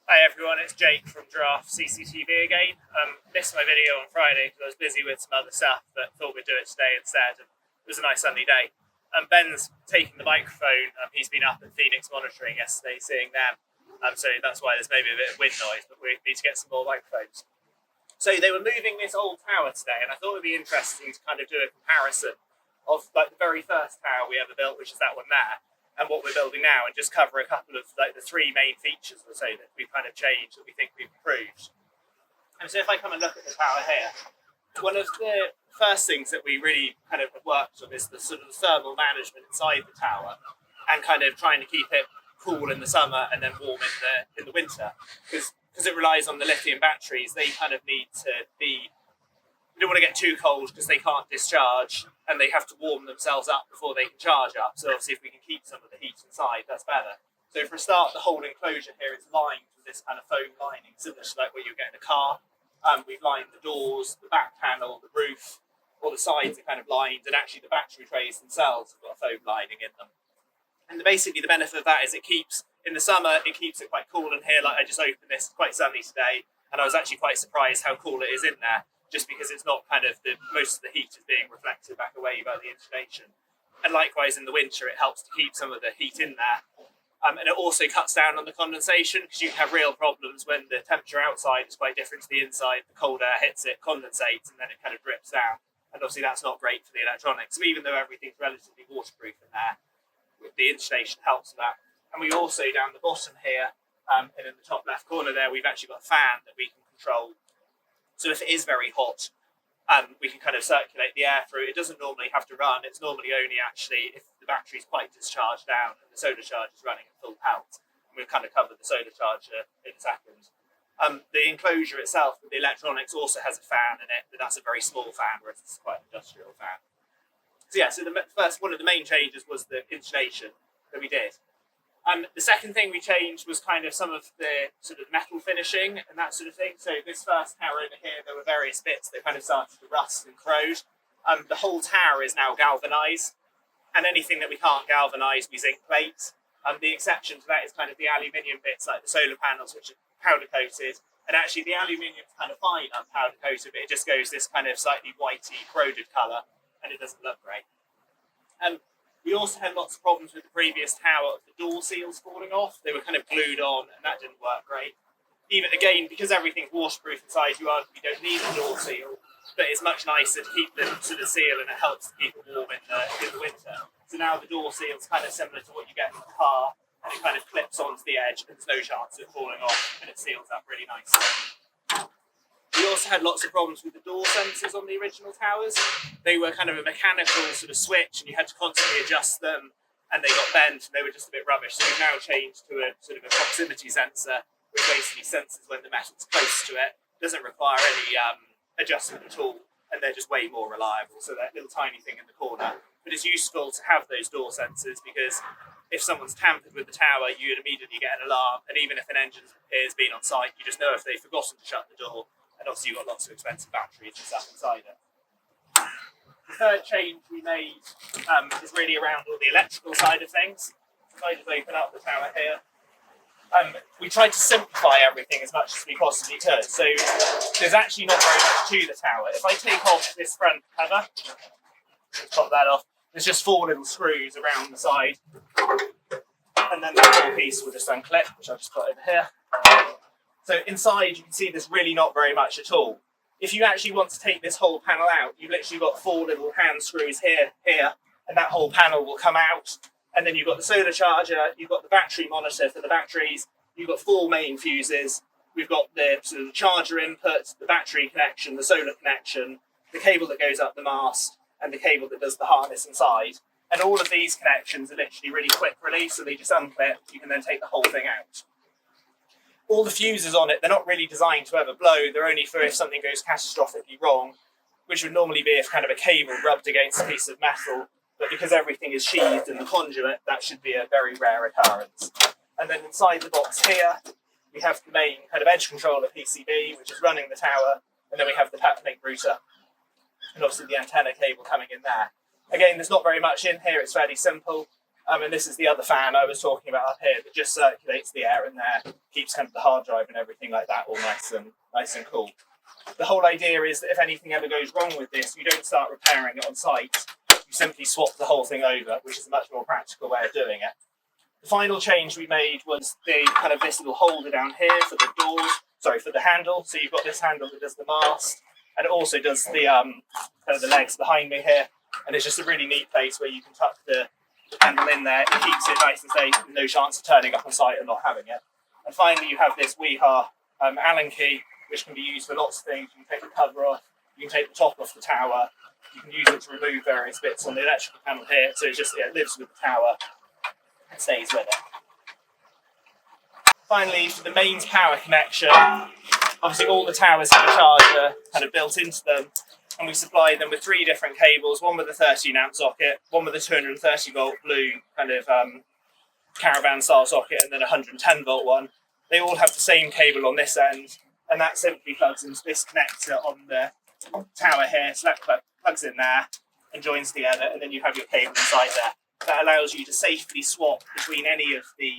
Hi everyone, it's Jake from GiraffeCCTV again. Missed my video on Friday because I was busy with some other stuff, but thought we'd do it today instead. And it was a nice sunny day. Ben's taking the microphone. He's been up at Phoenix monitoring yesterday, seeing them. So that's why there's maybe a bit of wind noise, but we need to get some more microphones. So they were moving this old tower today, and I thought it would be interesting to kind of do a comparison of like the very first tower we ever built, which is that one there, and what we're building now, and just cover a couple of like the three main features or so that we've kind of changed, that we think we've improved. And so if I come and look at the tower here, one of the first things that we really kind of worked on is the sort of thermal management inside the tower, and kind of trying to keep it cool in the summer and then warm in the winter, because it relies on the lithium batteries. They kind of need to be, you don't want to get too cold because they can't discharge and they have to warm themselves up before they can charge up. So obviously if we can keep some of the heat inside, that's better. So for a start, the whole enclosure here is lined with this kind of foam lining, similar to like what you get in a car. We've lined the doors, the back panel, the roof, all the sides are kind of lined, and actually the battery trays themselves have got a foam lining in them. And basically the benefit of that is it keeps, in the summer, it keeps it quite cool in here. Like I just opened this, quite sunny today, and I was actually quite surprised how cool it is in there, just because it's not kind of most of the heat is being reflected back away by the insulation. And likewise in the winter, it helps to keep some of the heat in there. And it also cuts down on the condensation, because you can have real problems when the temperature outside is quite different to the inside. The cold air hits it, condensates, and then it kind of drips down. And obviously that's not great for the electronics. So even though everything's relatively waterproof in there, the insulation helps with that. And we also, down the bottom here, and in the top left corner there, we've actually got a fan that we can control. So if it is very hot, we can kind of circulate the air through. It doesn't normally have to run. It's normally only actually if the battery's quite discharged down and the solar charge is running at full pelt. And we'll kind of cover the solar charger in a second. The enclosure itself with the electronics also has a fan in it, but that's a very small fan, whereas it's quite an industrial fan. So yeah, so the first, one of the main changes was the insulation that we did. The second thing we changed was kind of some of the sort of metal finishing and that sort of thing. So this first tower over here, there were various bits that kind of started to rust and corrode. The whole tower is now galvanised, and anything that we can't galvanise, we zinc plate. The exception to that is kind of the aluminium bits, like the solar panels, which are powder coated. And actually the aluminium is kind of fine powder coated, but it just goes this kind of slightly whitey, corroded colour, and it doesn't look great. We also had lots of problems with the previous tower of the door seals falling off. They were kind of glued on, and that didn't work great. Even again, because everything's waterproof inside, you don't need a door seal, but it's much nicer to keep them to the seal, and it helps to keep it warm in the winter. So now the door seal's kind of similar to what you get in the car, and it kind of clips onto the edge, and there's no chance of it falling off, and it seals up really nicely. We also had lots of problems with the door sensors on the original towers. They were kind of a mechanical sort of switch, and you had to constantly adjust them, and they got bent, and they were just a bit rubbish. So we've now changed to a sort of a proximity sensor, which basically senses when the metal's close to it, doesn't require any adjustment at all, and they're just way more reliable. So that little tiny thing in the corner. But it's useful to have those door sensors, because if someone's tampered with the tower, you'd immediately get an alarm, and even if an engine has been on site, you just know if they've forgotten to shut the door. And obviously you've got lots of expensive batteries and stuff inside it. The third change we made is really around all the electrical side of things. If I just open up the tower here, we tried to simplify everything as much as we possibly could. So there's actually not very much to the tower. If I take off this front cover, let's pop that off, there's just 4 little screws around the side. And then that whole piece will just unclip, which I've just got over here. So inside you can see there's really not very much at all. If you actually want to take this whole panel out, you've literally got 4 little hand screws here, and that whole panel will come out. And then you've got the solar charger, you've got the battery monitor for the batteries, you've got 4 main fuses, we've got the sort of charger input, the battery connection, the solar connection, the cable that goes up the mast, and the cable that does the harness inside. And all of these connections are literally really quick release, so they just unclip, you can then take the whole thing out. All the fuses on it, they're not really designed to ever blow, they're only for if something goes catastrophically wrong, which would normally be if kind of a cable rubbed against a piece of metal, but because everything is sheathed in the conduit, that should be a very rare occurrence. And then inside the box here, we have the main kind of edge controller PCB, which is running the tower, and then we have the Peplink router, and obviously the antenna cable coming in there. Again, there's not very much in here, it's fairly simple. And this is the other fan I was talking about up here that just circulates the air in there, keeps kind of the hard drive and everything like that all nice and cool. The whole idea is that if anything ever goes wrong with this, you don't start repairing it on site. You simply swap the whole thing over, which is a much more practical way of doing it. The final change we made was the kind of this little holder down here for the doors, for the handle. So you've got this handle that does the mast, and it also does the kind of the legs behind me here. And it's just a really neat place where you can tuck the handle in there. It keeps it nice and safe, no chance of turning up on site and not having it. And finally, you have this WeHa Allen key, which can be used for lots of things. You can take the cover off, you can take the top off the tower, you can use it to remove various bits on the electrical panel here. So it lives with the tower and stays with it. Finally, for the mains power connection, obviously all the towers have a charger kind of built into them, and we supply them with 3 different cables, one with a 13 amp socket, one with a 230 volt blue kind of caravan style socket, and then a 110 volt one. They all have the same cable on this end, and that simply plugs into this connector on the tower here. So that plugs in there and joins together, and then you have your cable inside there. That allows you to safely swap between any of the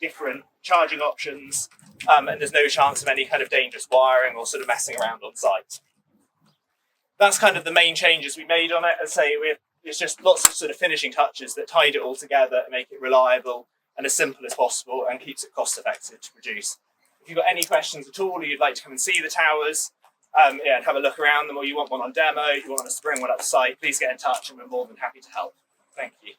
different charging options, and there's no chance of any kind of dangerous wiring or sort of messing around on site. That's kind of the main changes we made on it. As I say, it's just lots of sort of finishing touches that tied it all together and make it reliable and as simple as possible and keeps it cost effective to produce. If you've got any questions at all, or you'd like to come and see the towers, and have a look around them, or you want one on demo, you want us to bring one up to site, please get in touch and we're more than happy to help. Thank you.